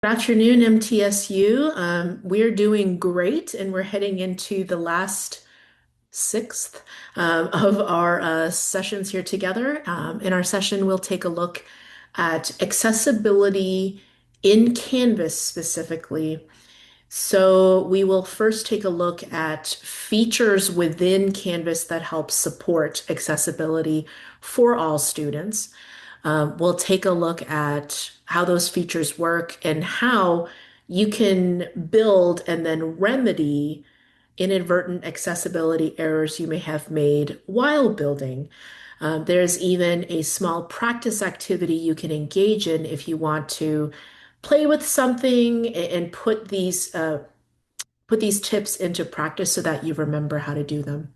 Good afternoon, MTSU. We're doing great, and we're heading into the last sixth of our sessions here together. In our session, we'll take a look at accessibility in Canvas specifically. So we will first take a look at features within Canvas that help support accessibility for all students. We'll take a look at how those features work and how you can build and then remedy inadvertent accessibility errors you may have made while building. There's even a small practice activity you can engage in if you want to play with something and put these tips into practice so that you remember how to do them.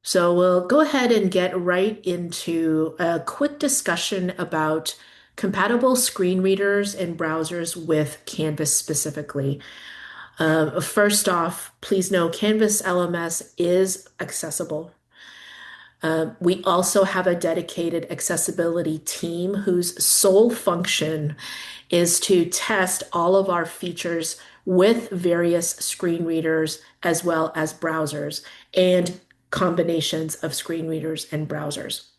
So we'll go ahead and get right into a quick discussion about compatible screen readers and browsers with Canvas specifically. First off, please know Canvas LMS is accessible. We also have a dedicated accessibility team whose sole function is to test all of our features with various screen readers as well as browsers and combinations of screen readers and browsers.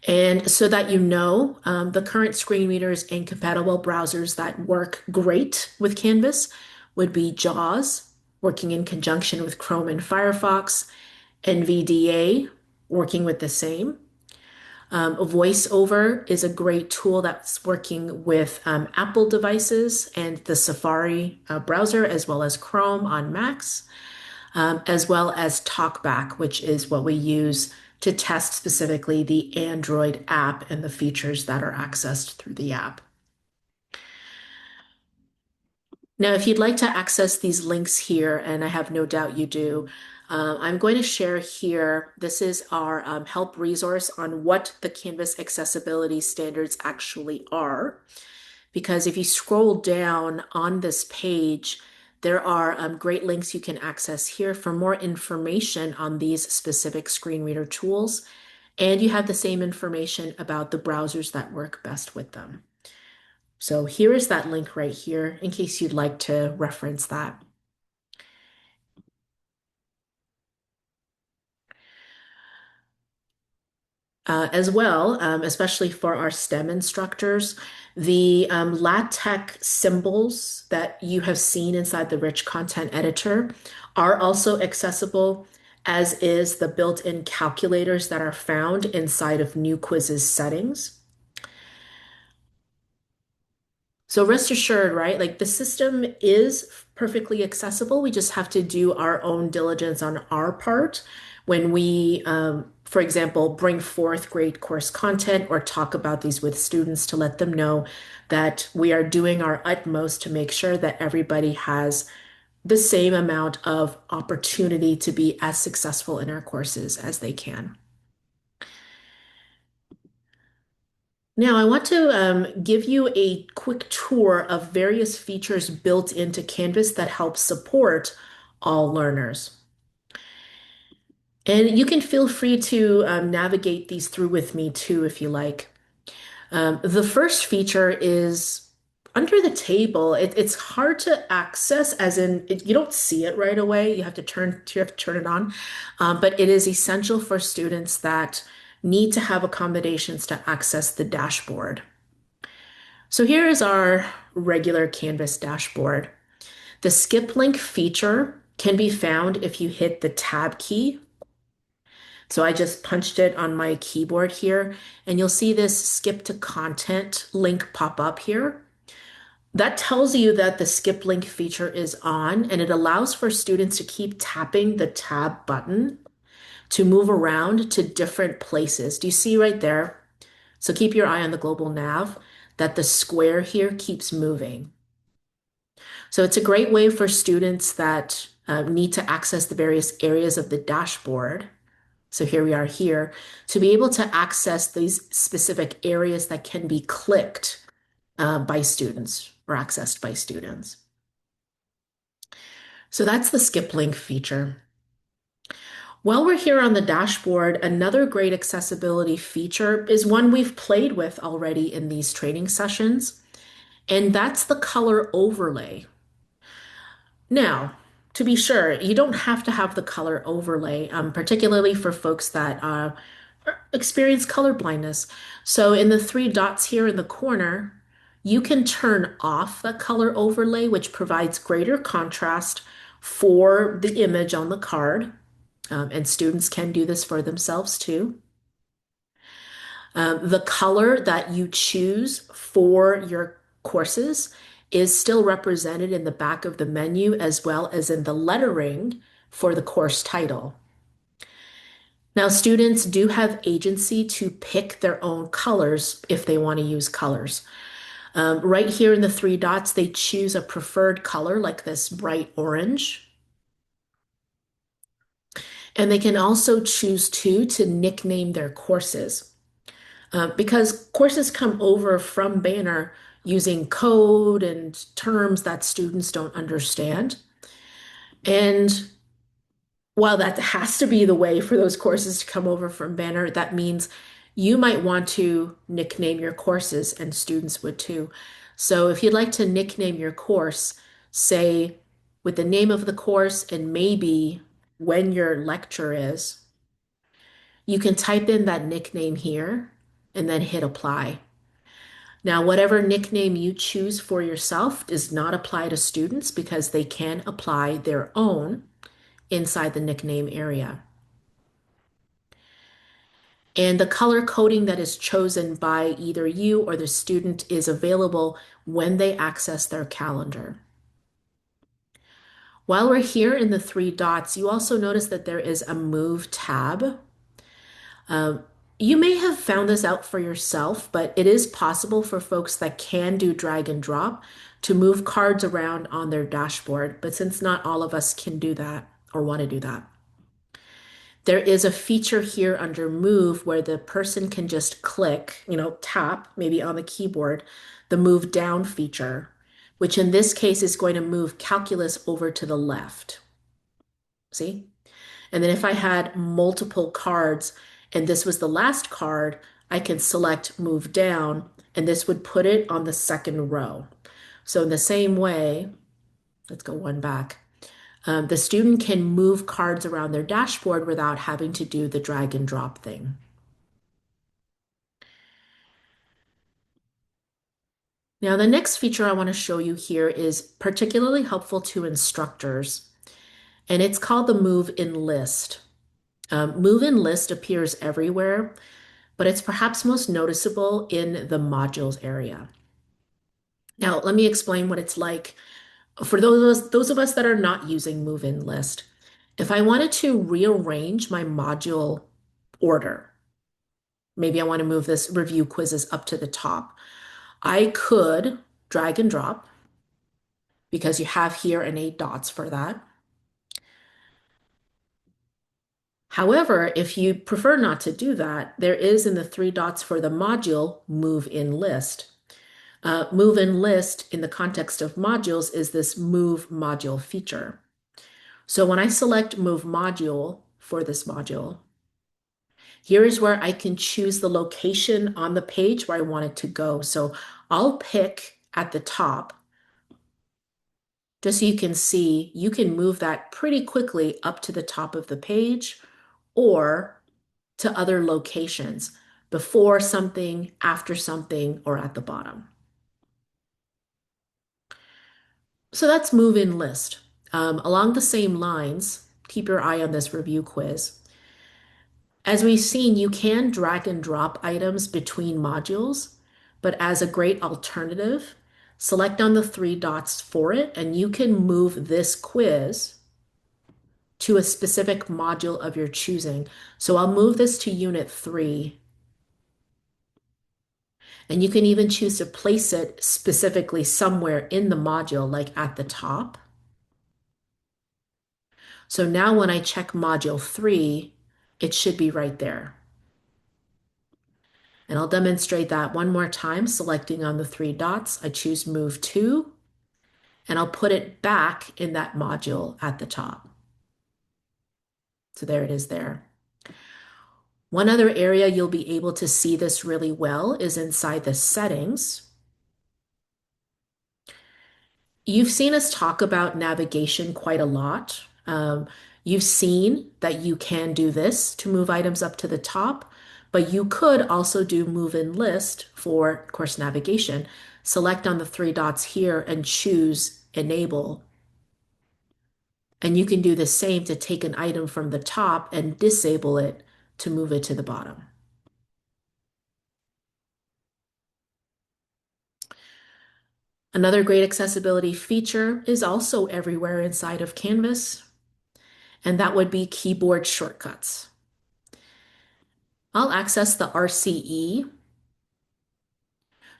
And so that you know, the current screen readers and compatible browsers that work great with Canvas would be JAWS, working in conjunction with Chrome and Firefox, NVDA, working with the same. VoiceOver is a great tool that's working with Apple devices and the Safari browser, as well as Chrome on Macs, as well as TalkBack, which is what we use to test specifically the Android app and the features that are accessed through the app. Now, if you'd like to access these links here, and I have no doubt you do, I'm going to share here. This is our help resource on what the Canvas accessibility standards actually are. Because if you scroll down on this page, there are great links you can access here for more information on these specific screen reader tools. And you have the same information about the browsers that work best with them. So here is that link right here in case you'd like to reference that. As well, especially for our STEM instructors, the LaTeX symbols that you have seen inside the rich content editor are also accessible, as is the built-in calculators that are found inside of New Quiz's settings. So rest assured, right? Like the system is perfectly accessible. We just have to do our own diligence on our part when we, for example, bring forth great course content or talk about these with students to let them know that we are doing our utmost to make sure that everybody has the same amount of opportunity to be as successful in our courses as they can. Now, I want to give you a quick tour of various features built into Canvas that help support all learners. And you can feel free to navigate these through with me too, if you like. The first feature is under the table. It's hard to access, as in you don't see it right away. You have to turn it on. But it is essential for students that need to have accommodations to access the dashboard. So here is our regular Canvas dashboard. The skip link feature can be found if you hit the tab key. So I just punched it on my keyboard here, and you'll see this skip to content link pop up here. That tells you that the skip link feature is on, and it allows for students to keep tapping the tab button to move around to different places. Do you see right there? So keep your eye on the global nav that the square here keeps moving. So it's a great way for students that need to access the various areas of the dashboard. So here we are here to be able to access these specific areas that can be clicked by students or accessed by students. So that's the skip link feature. While we're here on the dashboard, another great accessibility feature is one we've played with already in these training sessions. And that's the color overlay. Now, to be sure, you don't have to have the color overlay, particularly for folks that experience color blindness. So in the three dots here in the corner, you can turn off the color overlay, which provides greater contrast for the image on the card. And students can do this for themselves too. The color that you choose for your courses is still represented in the back of the menu as well as in the lettering for the course title. Now, students do have agency to pick their own colors if they want to use colors. Right here in the three dots, they choose a preferred color like this bright orange. And they can also choose to nickname their courses. Because courses come over from Banner using code and terms that students don't understand. And while that has to be the way for those courses to come over from Banner, that means you might want to nickname your courses and students would too. So if you'd like to nickname your course, say with the name of the course and maybe when your lecture is, you can type in that nickname here and then hit apply. Now, whatever nickname you choose for yourself does not apply to students because they can apply their own inside the nickname area. And the color coding that is chosen by either you or the student is available when they access their calendar. While we're here in the three dots, you also notice that there is a Move tab. Um, you may have found this out for yourself, but it is possible for folks that can do drag and drop to move cards around on their dashboard. But since not all of us can do that or want to do that, there is a feature here under Move where the person can just click, tap maybe on the keyboard, the Move Down feature, which in this case is going to move calculus over to the left. See? And then if I had multiple cards and this was the last card, I can select Move Down and this would put it on the second row. So in the same way, let's go one back. The student can move cards around their dashboard without having to do the drag and drop thing. Now, the next feature I want to show you here is particularly helpful to instructors, and it's called the Move in List. Move in List appears everywhere, but it's perhaps most noticeable in the modules area. Now, let me explain what it's like for those of us that are not using Move in List. If I wanted to rearrange my module order, maybe I want to move this review quizzes up to the top. I could drag and drop because you have here an 8 dots for that. However, if you prefer not to do that, there is in the 3 dots for the module move in list. Move in list in the context of modules is this move module feature. So when I select move module for this module, here is where I can choose the location on the page where I want it to go. So I'll pick at the top, just so you can see, you can move that pretty quickly up to the top of the page or to other locations, before something, after something, or at the bottom. So that's move in list. Along the same lines, keep your eye on this review quiz. As we've seen, you can drag and drop items between modules, but as a great alternative, select on the 3 dots for it, and you can move this quiz to a specific module of your choosing. So I'll move this to Unit 3. And you can even choose to place it specifically somewhere in the module, like at the top. So now when I check Module 3, it should be right there. And I'll demonstrate that one more time, selecting on the 3 dots. I choose Move To, and I'll put it back in that module at the top. So there it is there. One other area you'll be able to see this really well is inside the settings. You've seen us talk about navigation quite a lot. You've seen that you can do this to move items up to the top, but you could also do move in list for course navigation. Select on the three dots here and choose enable. And you can do the same to take an item from the top and disable it to move it to the bottom. Another great accessibility feature is also everywhere inside of Canvas, and that would be keyboard shortcuts. I'll access the RCE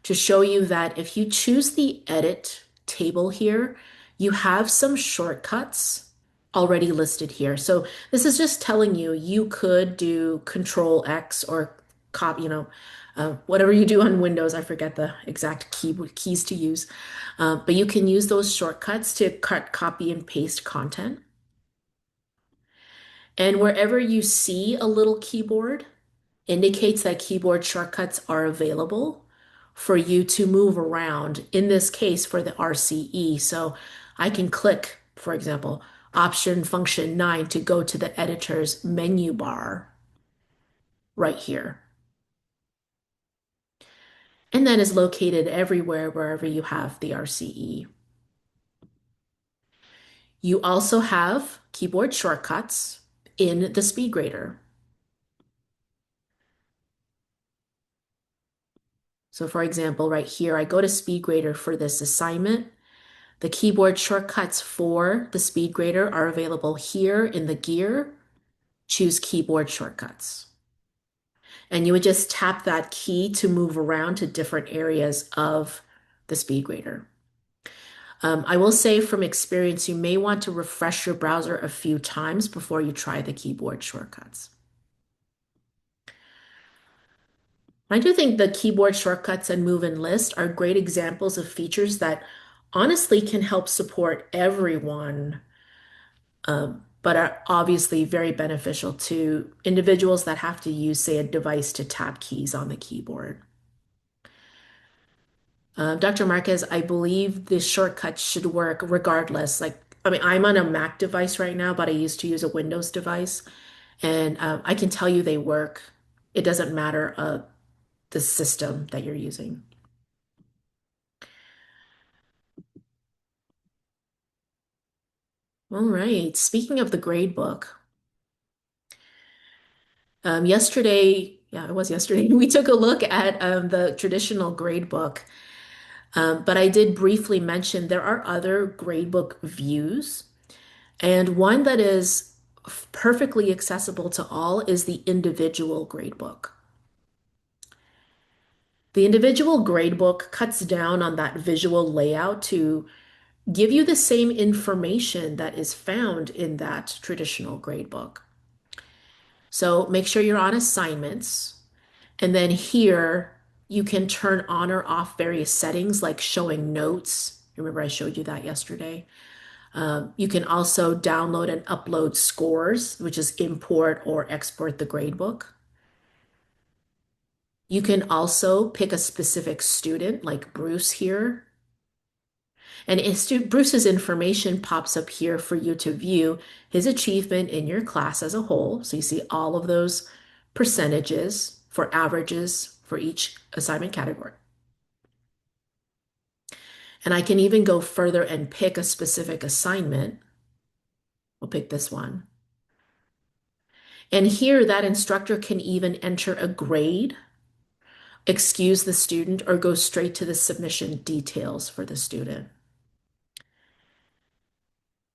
to show you that if you choose the edit table here, you have some shortcuts already listed here. So this is just telling you you could do Control X or copy, whatever you do on Windows. I forget the exact keys to use, but you can use those shortcuts to cut, copy, and paste content. And wherever you see a little keyboard, indicates that keyboard shortcuts are available for you to move around, in this case for the RCE. So I can click, for example, Option Function 9 to go to the editor's menu bar right here. And that is located everywhere wherever you have the RCE. You also have keyboard shortcuts in the speed grader. So for example, right here, I go to speed grader for this assignment. The keyboard shortcuts for the speed grader are available here in the gear. Choose keyboard shortcuts. And you would just tap that key to move around to different areas of the speed grader. I will say from experience, you may want to refresh your browser a few times before you try the keyboard shortcuts. I do think the keyboard shortcuts and move and list are great examples of features that honestly can help support everyone, but are obviously very beneficial to individuals that have to use, say, a device to tap keys on the keyboard. Dr. Marquez, I believe the shortcuts should work regardless. Like, I mean, I'm on a Mac device right now, but I used to use a Windows device, and I can tell you they work. It doesn't matter the system that you're using. All right. Speaking of the grade book, yesterday, yeah, it was yesterday, we took a look at the traditional grade book. But I did briefly mention there are other gradebook views, and one that is perfectly accessible to all is the individual gradebook. The individual gradebook cuts down on that visual layout to give you the same information that is found in that traditional gradebook. So make sure you're on assignments, and then here you can turn on or off various settings like showing notes. Remember, I showed you that yesterday. You can also download and upload scores, which is import or export the gradebook. You can also pick a specific student, like Bruce here. And Bruce's information pops up here for you to view his achievement in your class as a whole. So you see all of those percentages for averages for each assignment category. And I can even go further and pick a specific assignment. We'll pick this one. And here, that instructor can even enter a grade, excuse the student, or go straight to the submission details for the student.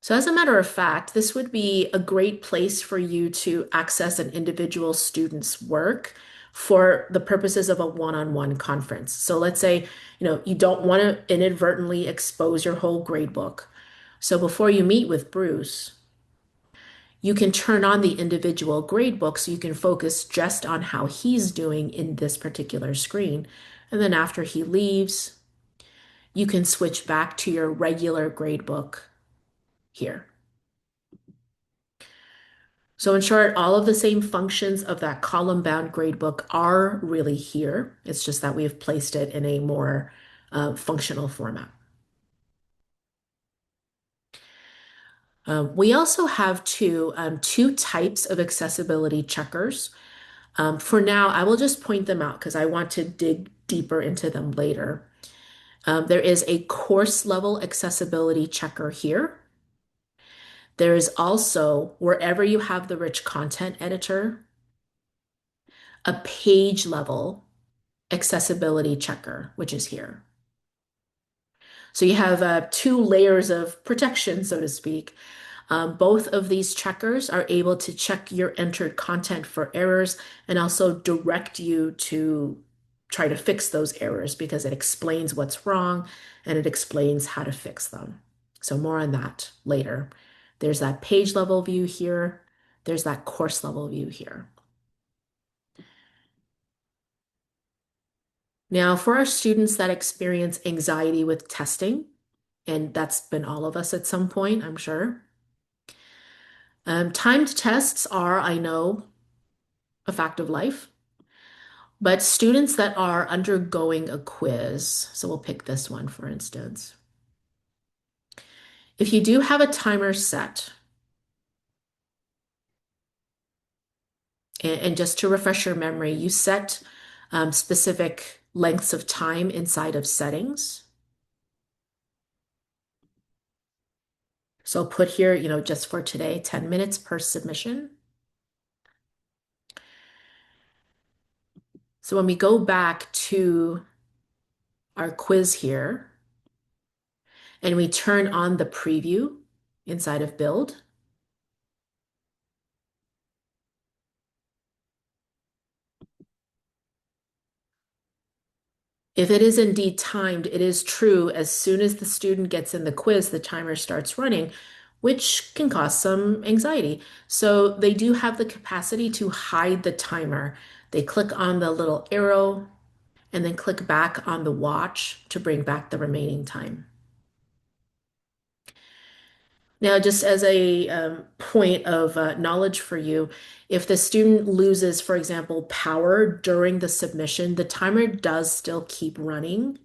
So as a matter of fact, this would be a great place for you to access an individual student's work for the purposes of a one-on-one conference. So let's say, you don't want to inadvertently expose your whole grade book. So before you meet with Bruce, you can turn on the individual grade book so you can focus just on how he's doing in this particular screen. And then after he leaves, you can switch back to your regular grade book here. So in short, all of the same functions of that column-bound gradebook are really here. It's just that we've placed it in a more functional format. We also have two types of accessibility checkers. For now, I will just point them out because I want to dig deeper into them later. There is a course level accessibility checker here. There is also, wherever you have the rich content editor, a page level accessibility checker, which is here. So you have two layers of protection, so to speak. Both of these checkers are able to check your entered content for errors and also direct you to try to fix those errors because it explains what's wrong and it explains how to fix them. So more on that later. There's that page level view here. There's that course level view here. Now, for our students that experience anxiety with testing, and that's been all of us at some point, I'm sure. Timed tests are, I know, a fact of life, but students that are undergoing a quiz, so we'll pick this one for instance. If you do have a timer set, and just to refresh your memory, you set specific lengths of time inside of settings. So I'll put here, just for today, 10 minutes per submission. So when we go back to our quiz here and we turn on the preview inside of build, if it is indeed timed, it is true as soon as the student gets in the quiz, the timer starts running, which can cause some anxiety. So they do have the capacity to hide the timer. They click on the little arrow and then click back on the watch to bring back the remaining time. Now, just as a point of knowledge for you, if the student loses, for example, power during the submission, the timer does still keep running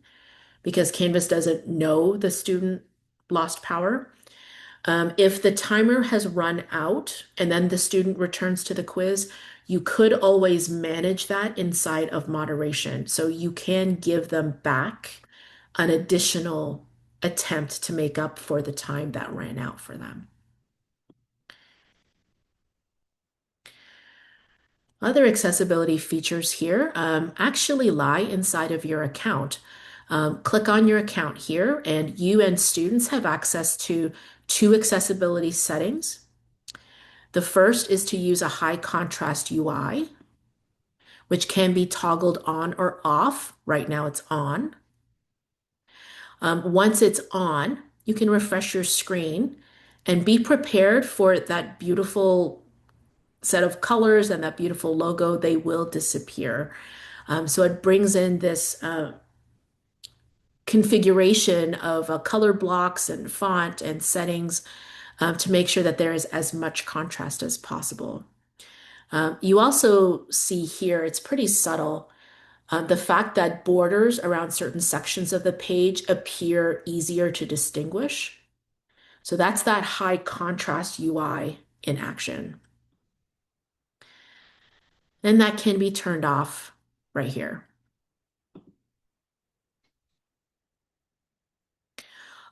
because Canvas doesn't know the student lost power. If the timer has run out and then the student returns to the quiz, you could always manage that inside of moderation. So you can give them back an additional attempt to make up for the time that ran out for them. Other accessibility features here actually lie inside of your account. Click on your account here, and you and students have access to two accessibility settings. The first is to use a high contrast UI, which can be toggled on or off. Right now it's on. Once it's on, you can refresh your screen and be prepared for that beautiful set of colors and that beautiful logo. They will disappear. So it brings in this configuration of color blocks and font and settings to make sure that there is as much contrast as possible. You also see here, it's pretty subtle, the fact that borders around certain sections of the page appear easier to distinguish. So that's that high contrast UI in action. And that can be turned off right here.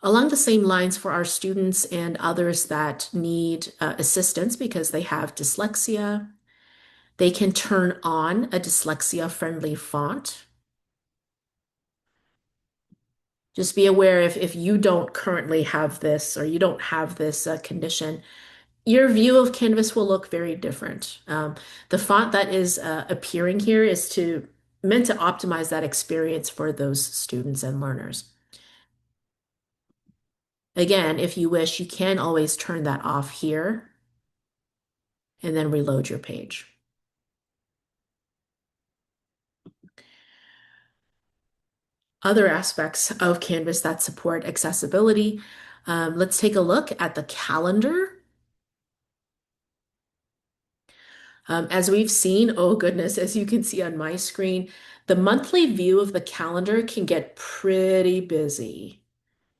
Along the same lines for our students and others that need assistance because they have dyslexia, they can turn on a dyslexia-friendly font. Just be aware if you don't currently have this or you don't have this condition, your view of Canvas will look very different. The font that is appearing here is meant to optimize that experience for those students and learners. Again, if you wish, you can always turn that off here and then reload your page. Other aspects of Canvas that support accessibility. Let's take a look at the calendar. As we've seen, oh goodness, as you can see on my screen, the monthly view of the calendar can get pretty busy.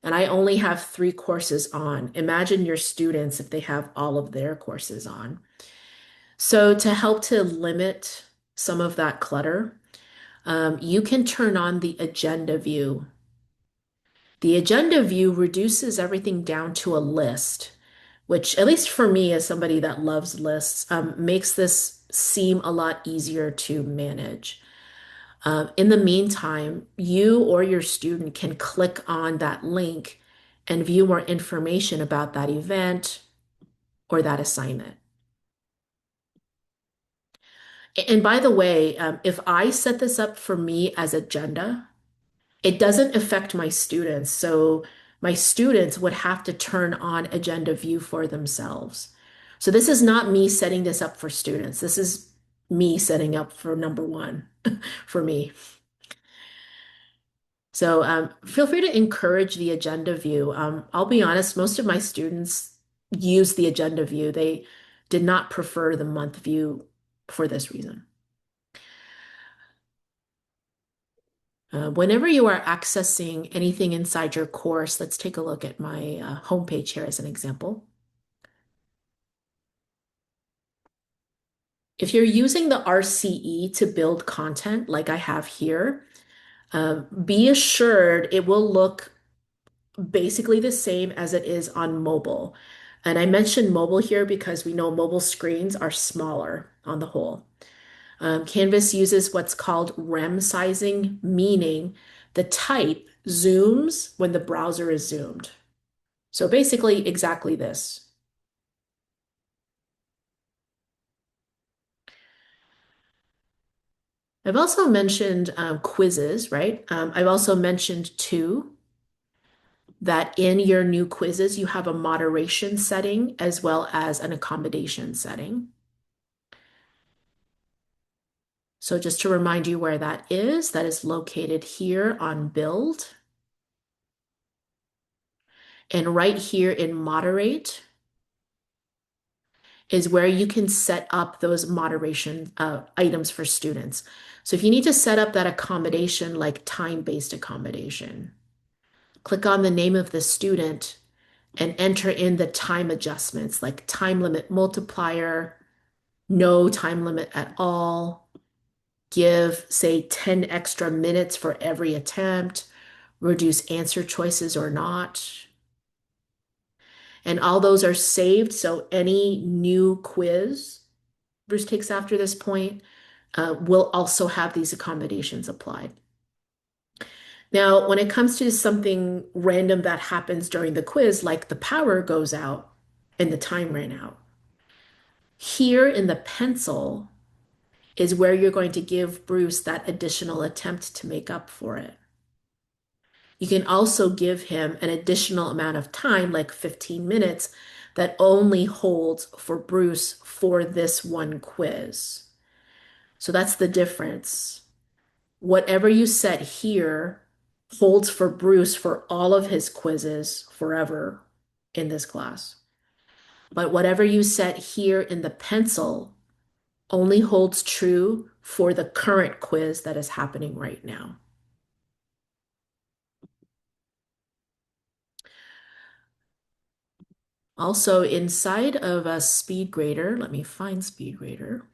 and I only have three courses on. Imagine your students if they have all of their courses on. So to help to limit some of that clutter, you can turn on the agenda view. The agenda view reduces everything down to a list, which, at least for me, as somebody that loves lists, makes this seem a lot easier to manage. In the meantime, you or your student can click on that link and view more information about that event or that assignment. And by the way, if I set this up for me as agenda, it doesn't affect my students. So my students would have to turn on agenda view for themselves. So this is not me setting this up for students. This is me setting up for number one for me. So feel free to encourage the agenda view. I'll be honest, most of my students use the agenda view. They did not prefer the month view for this reason. Whenever you are accessing anything inside your course, let's take a look at my homepage here as an example. If you're using the RCE to build content like I have here, be assured it will look basically the same as it is on mobile. And I mentioned mobile here because we know mobile screens are smaller on the whole. Canvas uses what's called rem sizing, meaning the type zooms when the browser is zoomed. So basically exactly this. I've also mentioned quizzes, right? I've also mentioned too that in your new quizzes, you have a moderation setting as well as an accommodation setting. So just to remind you where that is located here on build. And right here in moderate is where you can set up those moderation items for students. So if you need to set up that accommodation like time-based accommodation, click on the name of the student and enter in the time adjustments like time limit multiplier, no time limit at all, give, say, 10 extra minutes for every attempt, reduce answer choices or not. And all those are saved. So any new quiz Bruce takes after this point will also have these accommodations applied. Now, when it comes to something random that happens during the quiz, like the power goes out and the time ran out, here in the pencil is where you're going to give Bruce that additional attempt to make up for it. You can also give him an additional amount of time, like 15 minutes, that only holds for Bruce for this one quiz. So that's the difference. Whatever you set here holds for Bruce for all of his quizzes forever in this class. But whatever you set here in the pencil only holds true for the current quiz that is happening right now. Also, inside of a speed grader, let me find speed grader.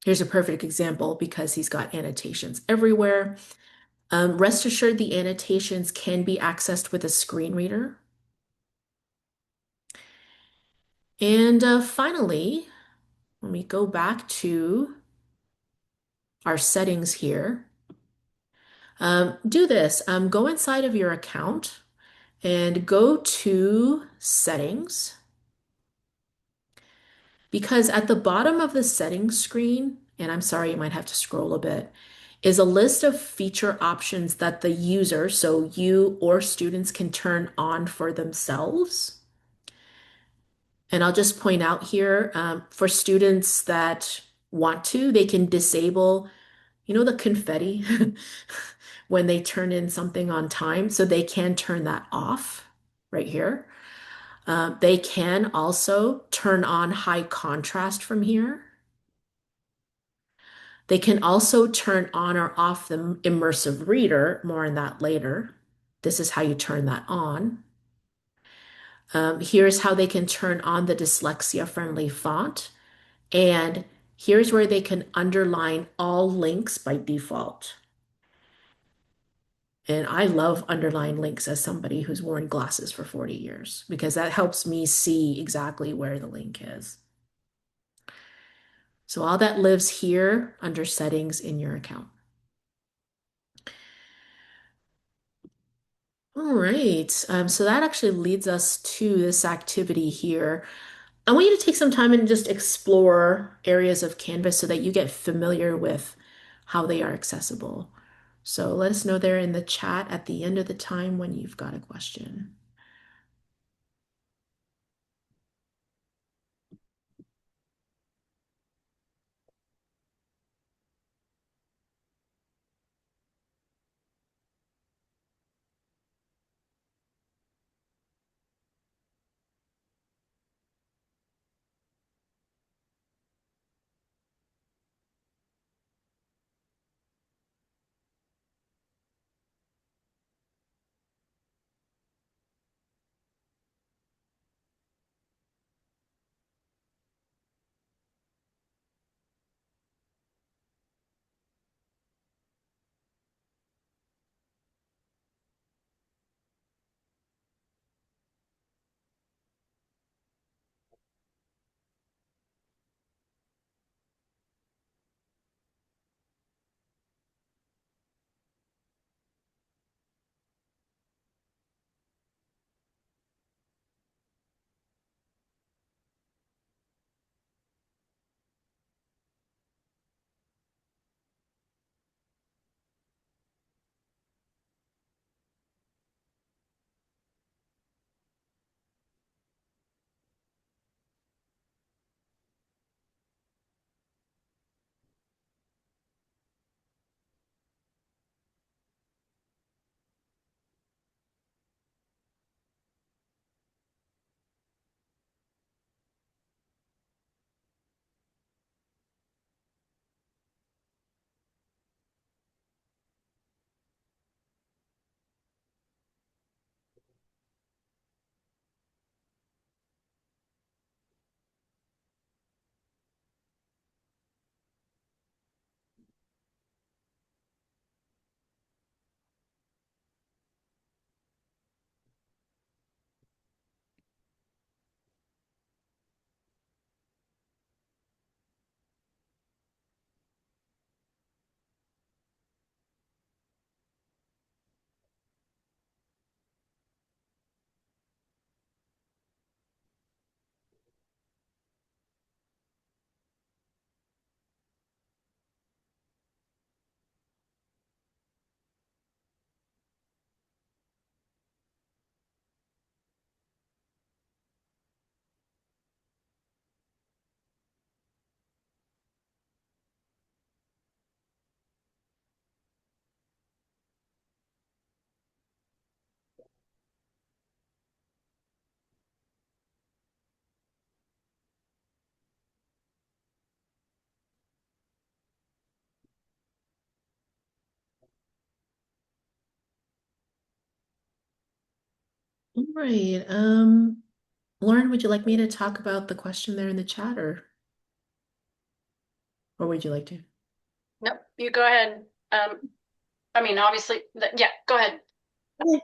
Here's a perfect example because he's got annotations everywhere. Rest assured the annotations can be accessed with a screen reader. And finally, let me go back to our settings here. Do this. Go inside of your account and go to settings, because at the bottom of the settings screen, and I'm sorry, you might have to scroll a bit, is a list of feature options that the user, so you or students, can turn on for themselves. And I'll just point out here, for students that want to, they can disable, the confetti when they turn in something on time. So they can turn that off right here. They can also turn on high contrast from here. They can also turn on or off the immersive reader, more on that later. This is how you turn that on. Here's how they can turn on the dyslexia-friendly font. And here's where they can underline all links by default. And I love underlying links as somebody who's worn glasses for 40 years because that helps me see exactly where the link is. So all that lives here under settings in your account. All right. So that actually leads us to this activity here. I want you to take some time and just explore areas of Canvas so that you get familiar with how they are accessible. So let us know there in the chat at the end of the time when you've got a question. All right. Lauren, would you like me to talk about the question there in the chat or would you like to? Nope, you go ahead. I mean, obviously, yeah, go ahead. Okay.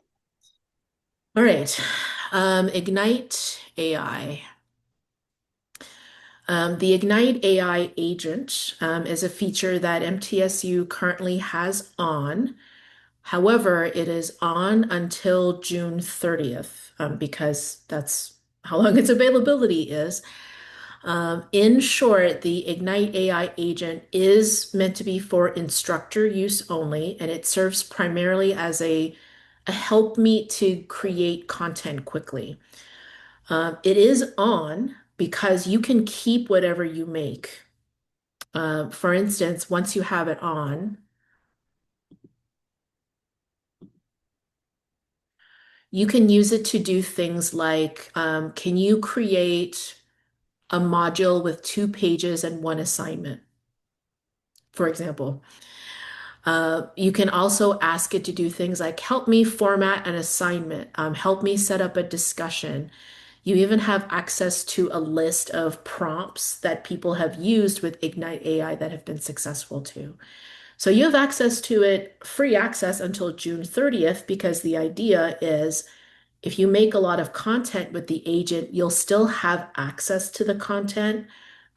All right. Ignite AI. The Ignite AI agent is a feature that MTSU currently has on. However, it is on until June 30th because that's how long its availability is. In short, the Ignite AI agent is meant to be for instructor use only, and it serves primarily as a helpmeet to create content quickly. It is on because you can keep whatever you make. For instance, once you have it on, you can use it to do things like, can you create a module with 2 pages and 1 assignment? for example. You can also ask it to do things like help me format an assignment, help me set up a discussion. You even have access to a list of prompts that people have used with Ignite AI that have been successful too. So you have access to it, free access until June 30th, because the idea is if you make a lot of content with the agent, you'll still have access to the content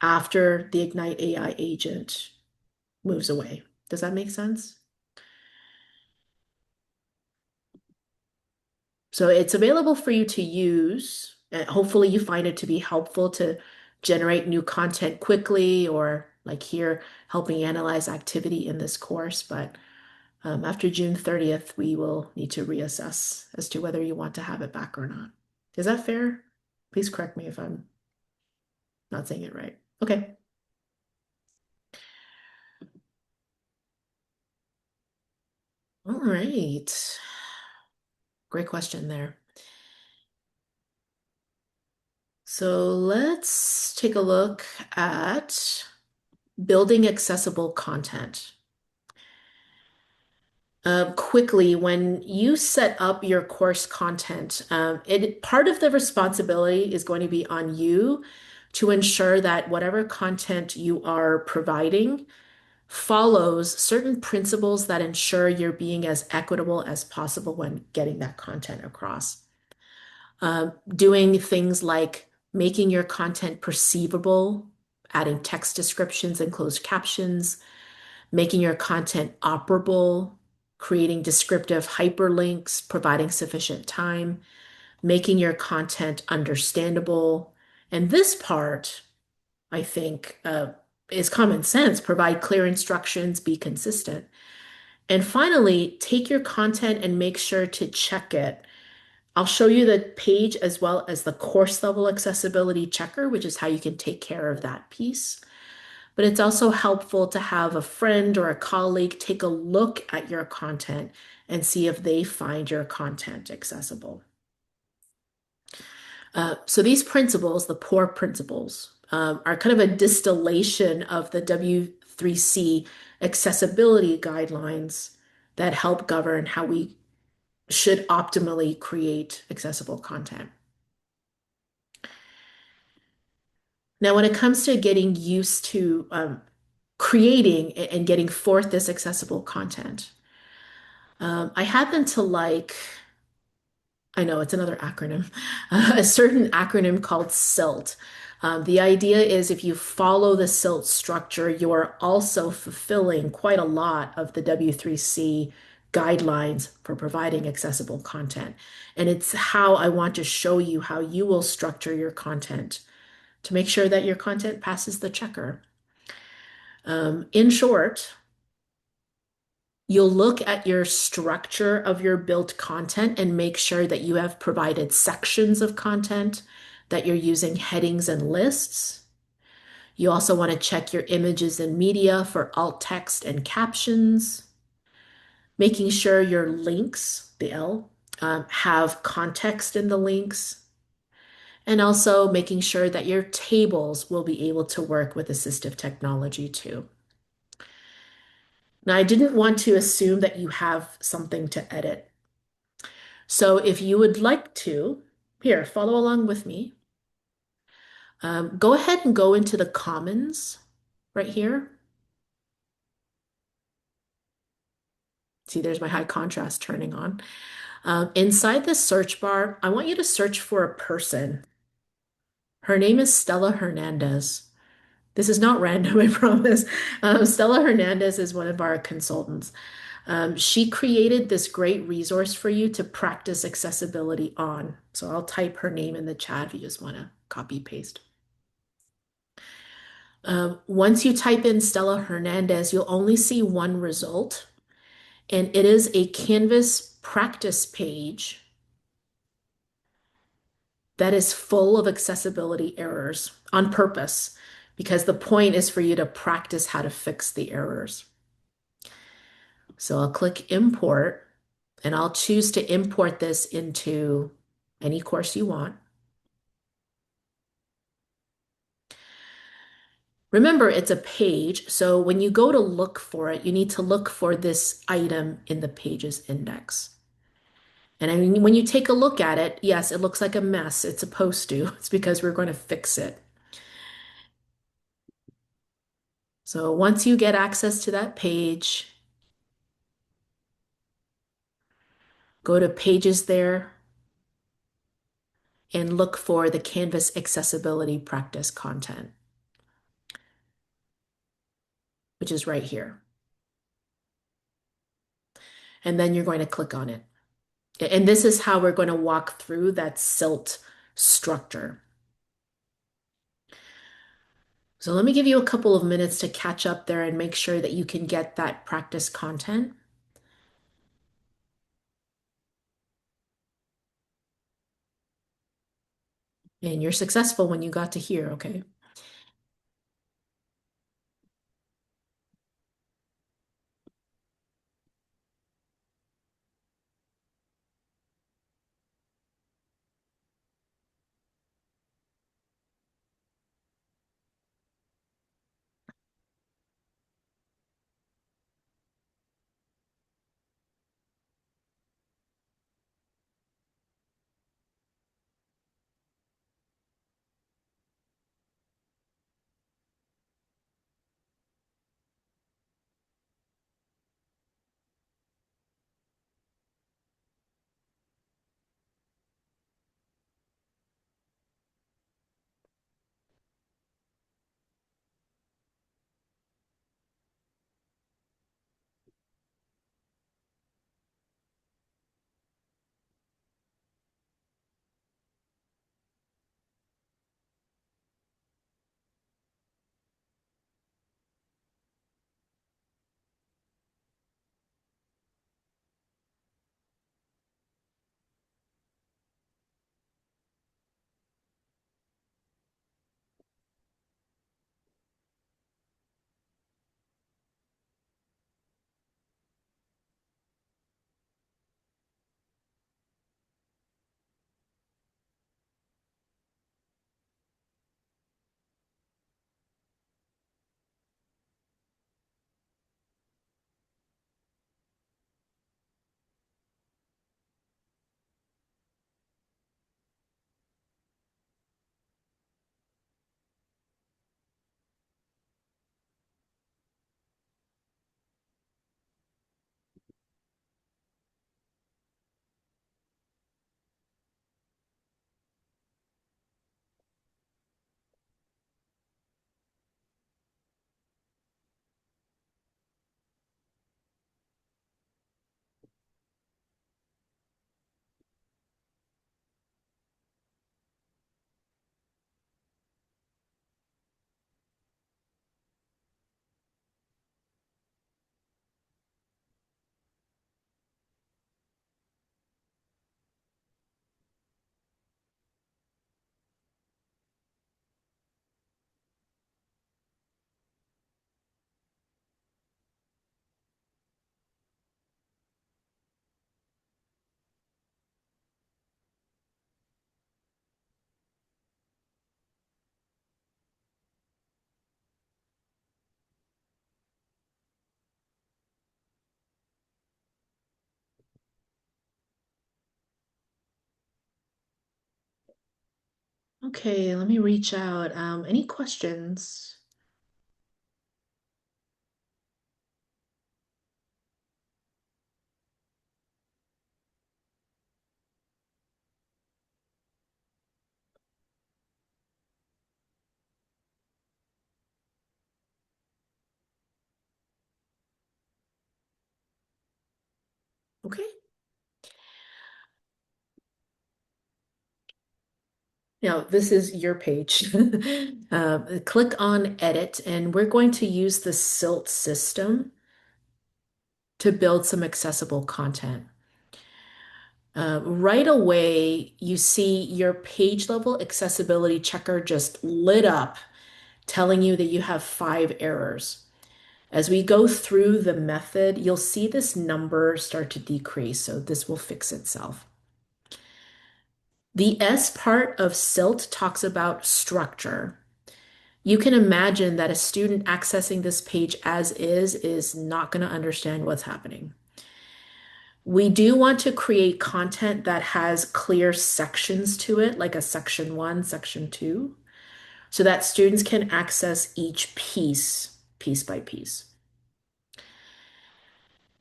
after the Ignite AI agent moves away. Does that make sense? So it's available for you to use. And hopefully, you find it to be helpful to generate new content quickly, or like here, helping analyze activity in this course. But after June 30th, we will need to reassess as to whether you want to have it back or not. Is that fair? Please correct me if I'm not saying it right. Okay. All right. Great question there. So let's take a look at building accessible content. Quickly, when you set up your course content, it part of the responsibility is going to be on you to ensure that whatever content you are providing follows certain principles that ensure you're being as equitable as possible when getting that content across. Doing things like making your content perceivable, adding text descriptions and closed captions, making your content operable, creating descriptive hyperlinks, providing sufficient time, making your content understandable. And this part, I think, is common sense. Provide clear instructions, be consistent. And finally, take your content and make sure to check it. I'll show you the page as well as the course level accessibility checker, which is how you can take care of that piece. But it's also helpful to have a friend or a colleague take a look at your content and see if they find your content accessible. So these principles, the core principles, are kind of a distillation of the W3C accessibility guidelines that help govern how we should optimally create accessible content. Now, when it comes to getting used to creating and getting forth this accessible content, I happen to like, I know it's another acronym, a certain acronym called SILT. The idea is if you follow the SILT structure, you're also fulfilling quite a lot of the W3C guidelines for providing accessible content. And it's how I want to show you how you will structure your content to make sure that your content passes the checker. In short, you'll look at your structure of your built content and make sure that you have provided sections of content, that you're using headings and lists. You also want to check your images and media for alt text and captions, making sure your links, the L, have context in the links, and also making sure that your tables will be able to work with assistive technology too. Now, I didn't want to assume that you have something to edit. So if you would like to, here, follow along with me. Go ahead and go into the Commons right here. See, there's my high contrast turning on. Inside the search bar, I want you to search for a person. Her name is Stella Hernandez. This is not random, I promise. Stella Hernandez is one of our consultants. She created this great resource for you to practice accessibility on. So I'll type her name in the chat if you just want to copy paste. Once you type in Stella Hernandez, you'll only see one result, and it is a Canvas practice page that is full of accessibility errors on purpose, because the point is for you to practice how to fix the errors. So I'll click import, and I'll choose to import this into any course you want. Remember, it's a page, so when you go to look for it, you need to look for this item in the pages index. And I mean, when you take a look at it, yes, it looks like a mess. It's supposed to. It's because we're going to fix it. So once you get access to that page, go to pages there and look for the Canvas accessibility practice content, which is right here. And then you're going to click on it. And this is how we're going to walk through that silt structure. So let me give you a couple of minutes to catch up there and make sure that you can get that practice content. And you're successful when you got to here, okay? Okay, let me reach out. Any questions? Okay. Now, this is your page. Click on Edit, and we're going to use the silt system to build some accessible content. Right away, you see your page level accessibility checker just lit up, telling you that you have 5 errors. As we go through the method, you'll see this number start to decrease, so this will fix itself. The S part of silt talks about structure. You can imagine that a student accessing this page as is not going to understand what's happening. We do want to create content that has clear sections to it, like a section one, section two, so that students can access each piece, piece by piece.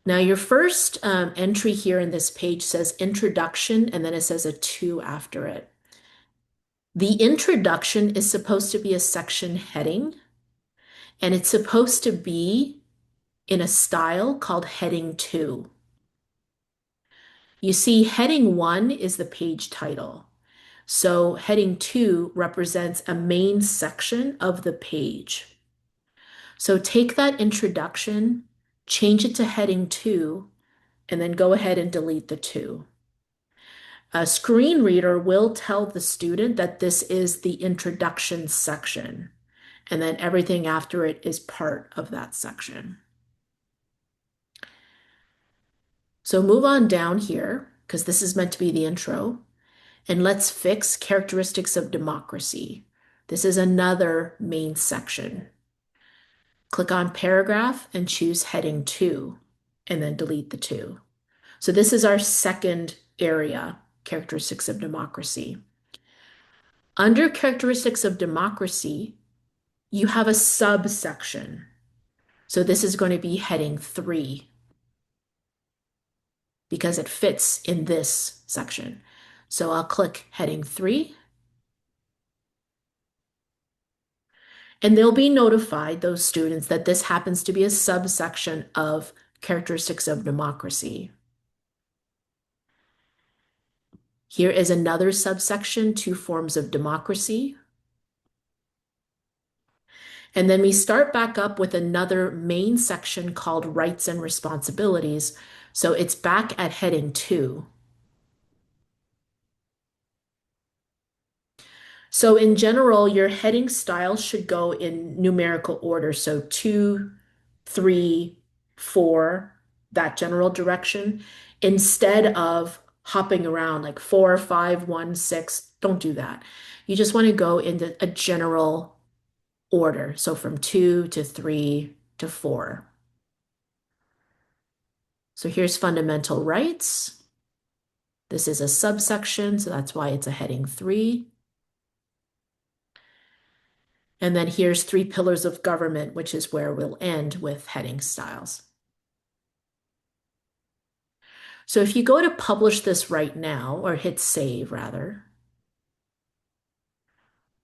Now, your first entry here in this page says introduction, and then it says a two after it. The introduction is supposed to be a section heading, and it's supposed to be in a style called heading two. You see, heading one is the page title. So heading two represents a main section of the page. So take that introduction, change it to heading two, and then go ahead and delete the two. A screen reader will tell the student that this is the introduction section, and then everything after it is part of that section. So move on down here, because this is meant to be the intro, and let's fix characteristics of democracy. This is another main section. Click on paragraph and choose heading two, and then delete the two. So this is our second area, characteristics of democracy. Under characteristics of democracy, you have a subsection. So this is going to be heading three because it fits in this section. So I'll click heading three, and they'll be notified, those students, that this happens to be a subsection of characteristics of democracy. Here is another subsection, two forms of democracy. And then we start back up with another main section called rights and responsibilities. So it's back at heading two. So in general, your heading style should go in numerical order. So two, three, four, that general direction, instead of hopping around like four, five, one, six. Don't do that. You just want to go into a general order. So from two to three to four. So here's fundamental rights. This is a subsection, so that's why it's a heading three. And then here's three pillars of government, which is where we'll end with heading styles. So if you go to publish this right now, or hit save rather,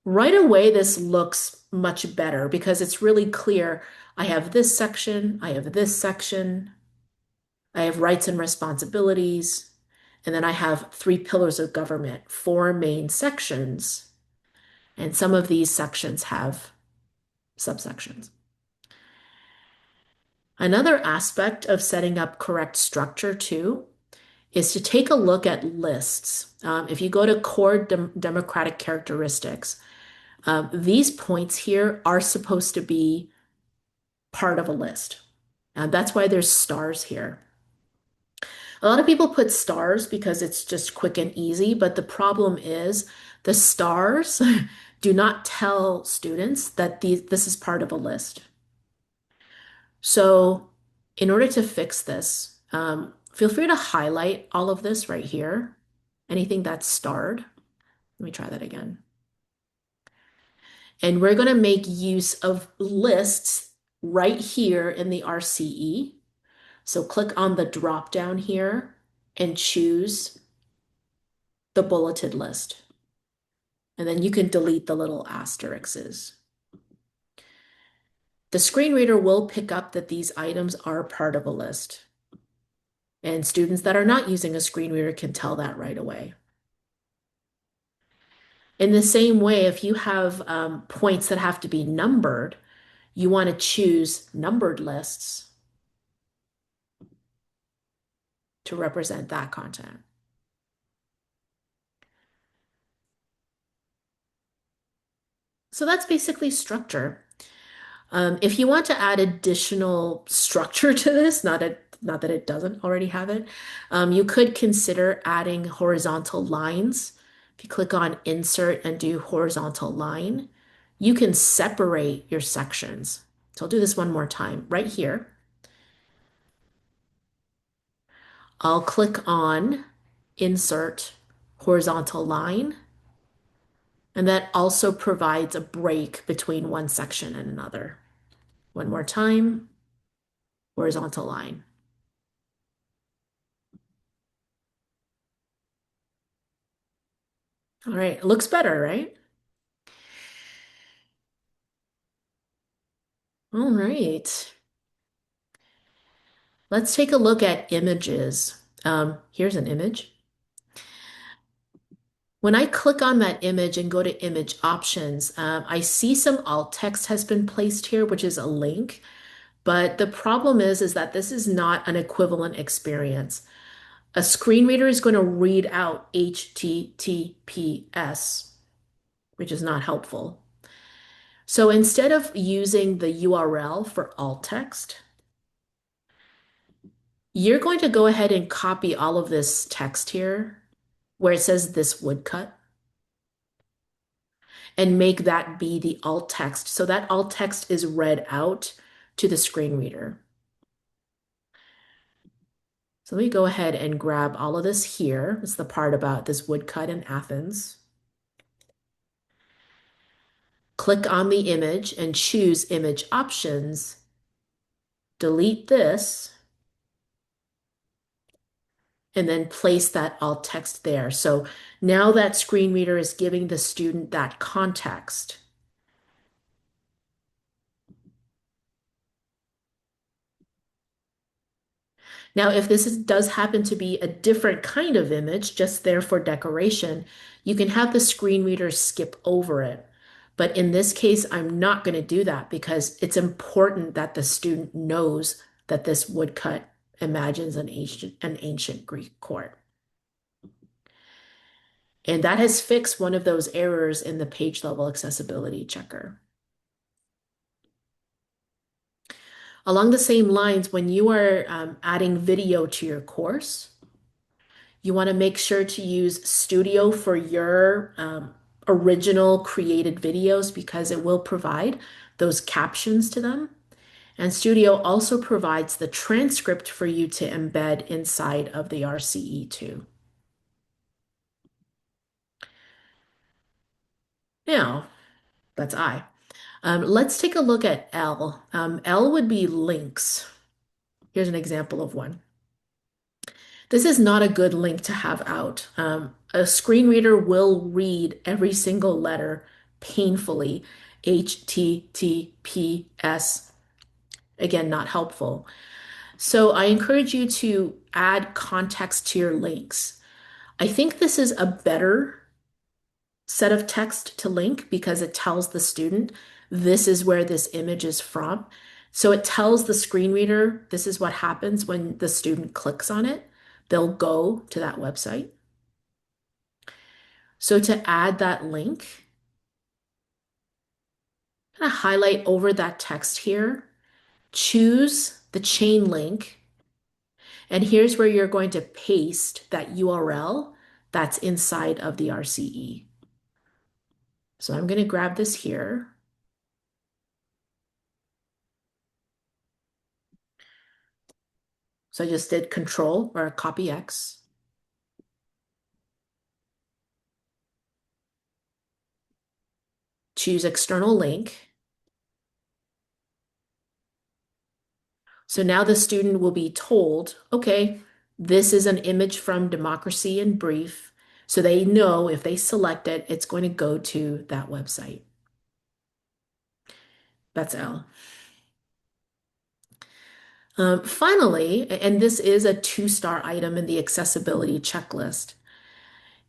right away this looks much better because it's really clear. I have this section, I have this section, I have rights and responsibilities, and then I have three pillars of government, four main sections, and some of these sections have subsections. Another aspect of setting up correct structure too is to take a look at lists. If you go to core democratic characteristics, these points here are supposed to be part of a list. That's why there's stars here. A lot of people put stars because it's just quick and easy, but the problem is the stars do not tell students that this is part of a list. So in order to fix this, feel free to highlight all of this right here, anything that's starred. Let me try that again. And we're going to make use of lists right here in the RCE. So click on the drop down here and choose the bulleted list. And then you can delete the little asterisks. The screen reader will pick up that these items are part of a list. And students that are not using a screen reader can tell that right away. In the same way, if you have points that have to be numbered, you want to choose numbered lists to represent that content. So that's basically structure. If you want to add additional structure to this, not that it doesn't already have it, you could consider adding horizontal lines. If you click on insert and do horizontal line, you can separate your sections. So I'll do this one more time. Right here, I'll click on Insert Horizontal Line, and that also provides a break between one section and another. One more time, horizontal line. All right, it looks better, right? All right, let's take a look at images. Here's an image. When I click on that image and go to image options, I see some alt text has been placed here, which is a link. But the problem is that this is not an equivalent experience. A screen reader is going to read out HTTPS, which is not helpful. So instead of using the URL for alt text, you're going to go ahead and copy all of this text here where it says this woodcut and make that be the alt text. So that alt text is read out to the screen reader. So let me go ahead and grab all of this here. It's the part about this woodcut in Athens. Click on the image and choose image options. Delete this and then place that alt text there. So now that screen reader is giving the student that context. Now, if does happen to be a different kind of image, just there for decoration, you can have the screen reader skip over it. But in this case, I'm not going to do that because it's important that the student knows that this woodcut imagines an ancient Greek court. And that has fixed one of those errors in the page level accessibility checker. Along the same lines, when you are adding video to your course, you want to make sure to use Studio for your original created videos because it will provide those captions to them. And Studio also provides the transcript for you to embed inside of the RCE too. Now, that's I. Let's take a look at L. L would be links. Here's an example of one. This is not a good link to have out. A screen reader will read every single letter painfully. HTTPS, again, not helpful. So I encourage you to add context to your links. I think this is a better set of text to link because it tells the student this is where this image is from. So it tells the screen reader this is what happens when the student clicks on it. They'll go to that website. So to add that link, I'm going to highlight over that text here, choose the chain link, and here's where you're going to paste that URL that's inside of the RCE. So I'm going to grab this here. So I just did Control or copy X. Choose external link. So now the student will be told, okay, this is an image from Democracy in Brief. So they know if they select it, it's going to go to that website. That's L. Finally, and this is a two-star item in the accessibility checklist,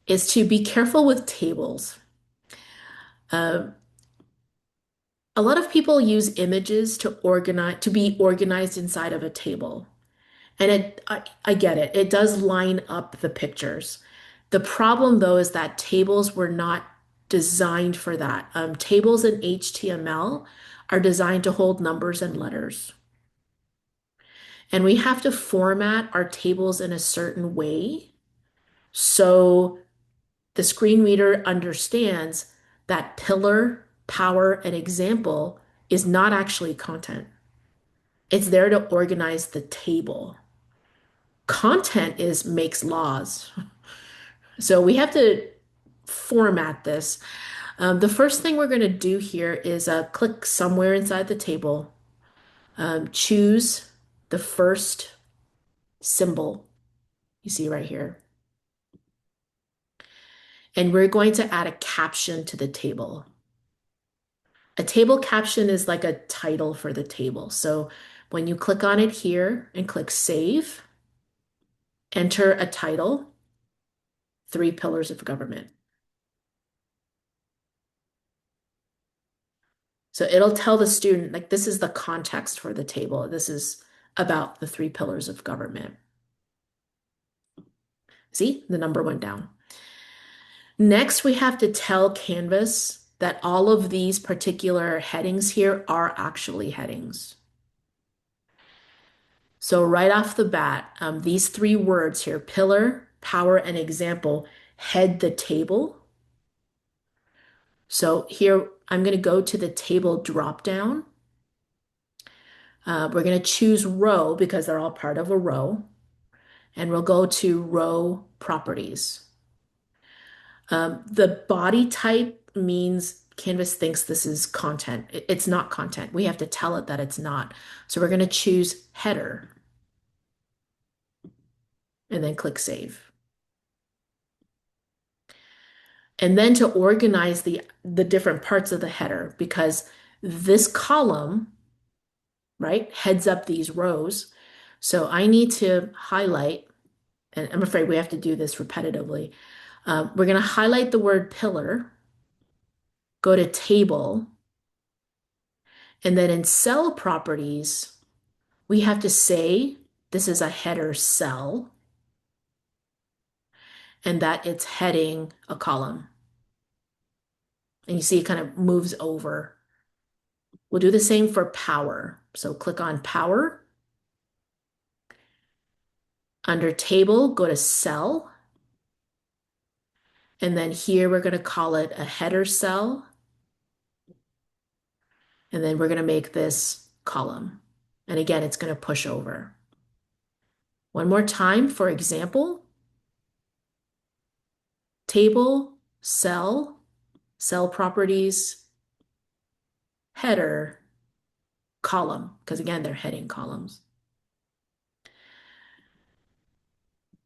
is to be careful with tables. Uh, a lot of people use images to be organized inside of a table. And I get it. It does line up the pictures. The problem though is that tables were not designed for that. Tables in HTML are designed to hold numbers and letters. And we have to format our tables in a certain way so the screen reader understands that pillar power, and example is not actually content. It's there to organize the table. Content is makes laws. So we have to format this. The first thing we're going to do here is click somewhere inside the table, choose the first symbol you see right here. And we're going to add a caption to the table. A table caption is like a title for the table. So when you click on it here and click Save, enter a title, Three Pillars of Government. So it'll tell the student, like, this is the context for the table. This is about the three pillars of government. See, the number went down. Next, we have to tell Canvas that all of these particular headings here are actually headings. So right off the bat, these three words here, pillar, power, and example, head the table. So here, I'm going to go to the table dropdown. We're going to choose row because they're all part of a row. And we'll go to row properties. The body type means Canvas thinks this is content. It's not content. We have to tell it that it's not. So we're going to choose header and then click Save. And then to organize the different parts of the header, because this column, right, heads up these rows. So I need to highlight, and I'm afraid we have to do this repetitively. We're going to highlight the word pillar, go to table, and then in cell properties, we have to say this is a header cell and that it's heading a column. And you see it kind of moves over. We'll do the same for power. So click on power. Under table, go to cell. And then here we're going to call it a header cell. And then we're going to make this column. And again, it's going to push over. One more time, for example, table, cell, cell properties, header, column, because again, they're heading columns.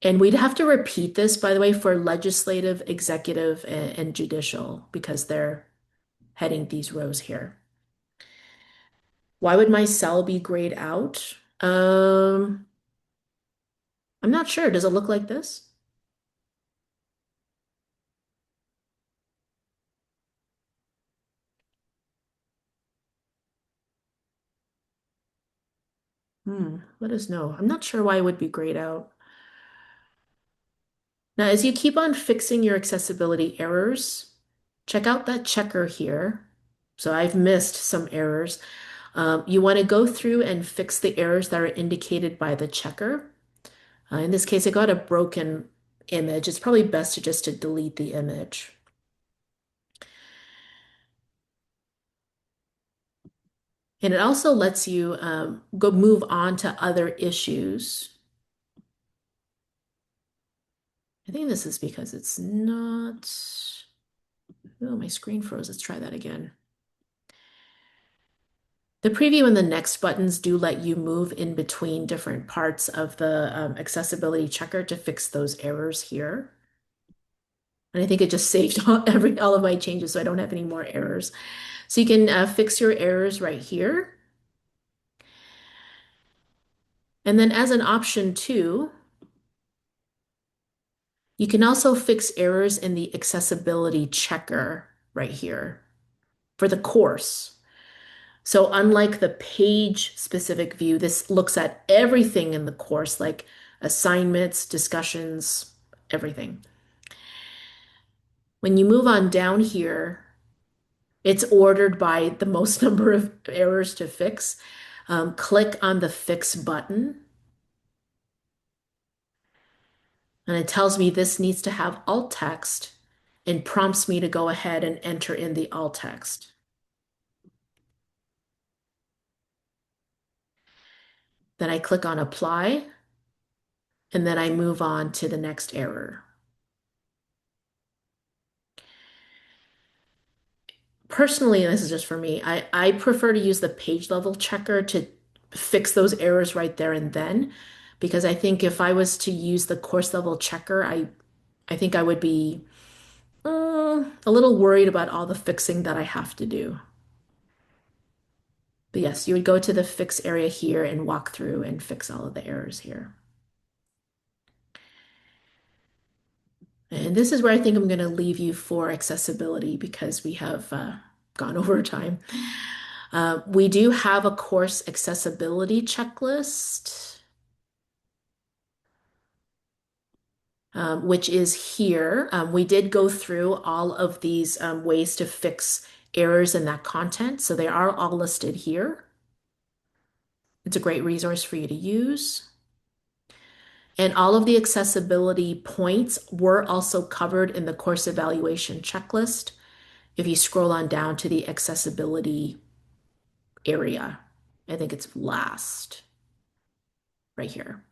And we'd have to repeat this, by the way, for legislative, executive, and judicial, because they're heading these rows here. Why would my cell be grayed out? I'm not sure. Does it look like this? Let us know. I'm not sure why it would be grayed out. Now, as you keep on fixing your accessibility errors, check out that checker here. So I've missed some errors. You want to go through and fix the errors that are indicated by the checker. In this case, I got a broken image. It's probably best to delete the image. And it also lets you go move on to other issues. I think this is because it's not. Oh, my screen froze. Let's try that again. The preview and the next buttons do let you move in between different parts of the accessibility checker to fix those errors here. And I think it just saved all of my changes so I don't have any more errors. So you can fix your errors right here. And then as an option too, you can also fix errors in the accessibility checker right here for the course. So unlike the page specific view, this looks at everything in the course, like assignments, discussions, everything. When you move on down here, it's ordered by the most number of errors to fix. Click on the Fix button, and it tells me this needs to have alt text and prompts me to go ahead and enter in the alt text. Then I click on apply, and then I move on to the next error. Personally, and this is just for me, I prefer to use the page level checker to fix those errors right there and then, because I think if I was to use the course level checker, I think I would be a little worried about all the fixing that I have to do. But yes, you would go to the fix area here and walk through and fix all of the errors here. And this is where I think I'm going to leave you for accessibility because we have gone over time. We do have a course accessibility checklist, which is here. We did go through all of these ways to fix errors in that content, so they are all listed here. It's a great resource for you to use. And all of the accessibility points were also covered in the course evaluation checklist. If you scroll on down to the accessibility area, I think it's last right here.